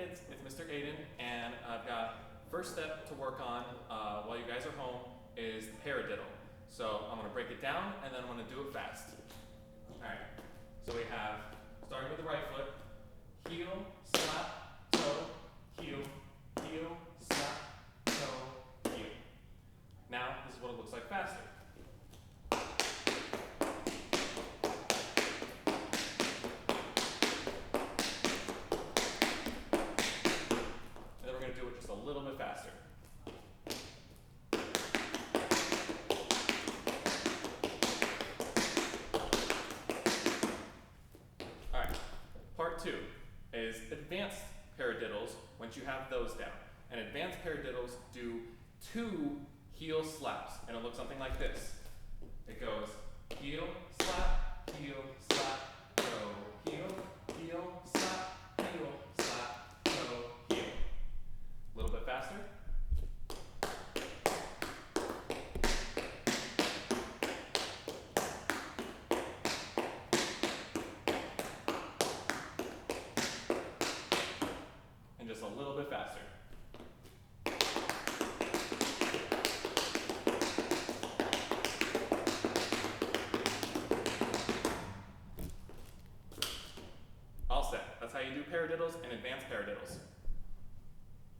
kids, it's Mr. Aiden, and I've got first step to work on while you guys are home is the paradiddle. So I'm going to break it down and then I'm going to do it fast. Alright, so we have, starting with the right foot, heel, slap, toe, heel, heel, slap, toe, heel. Now this is what it looks like faster. Do it just a little bit faster. All right, part 2 is advanced paradiddles once you have those down. And advanced paradiddles do 2 heel slaps, and it looks something like this. It goes heel, slap, toe, heel, heel, slap, toe, heel. A little bit faster. And just a little bit faster. All set. That's how you do paradiddles and advanced paradiddles.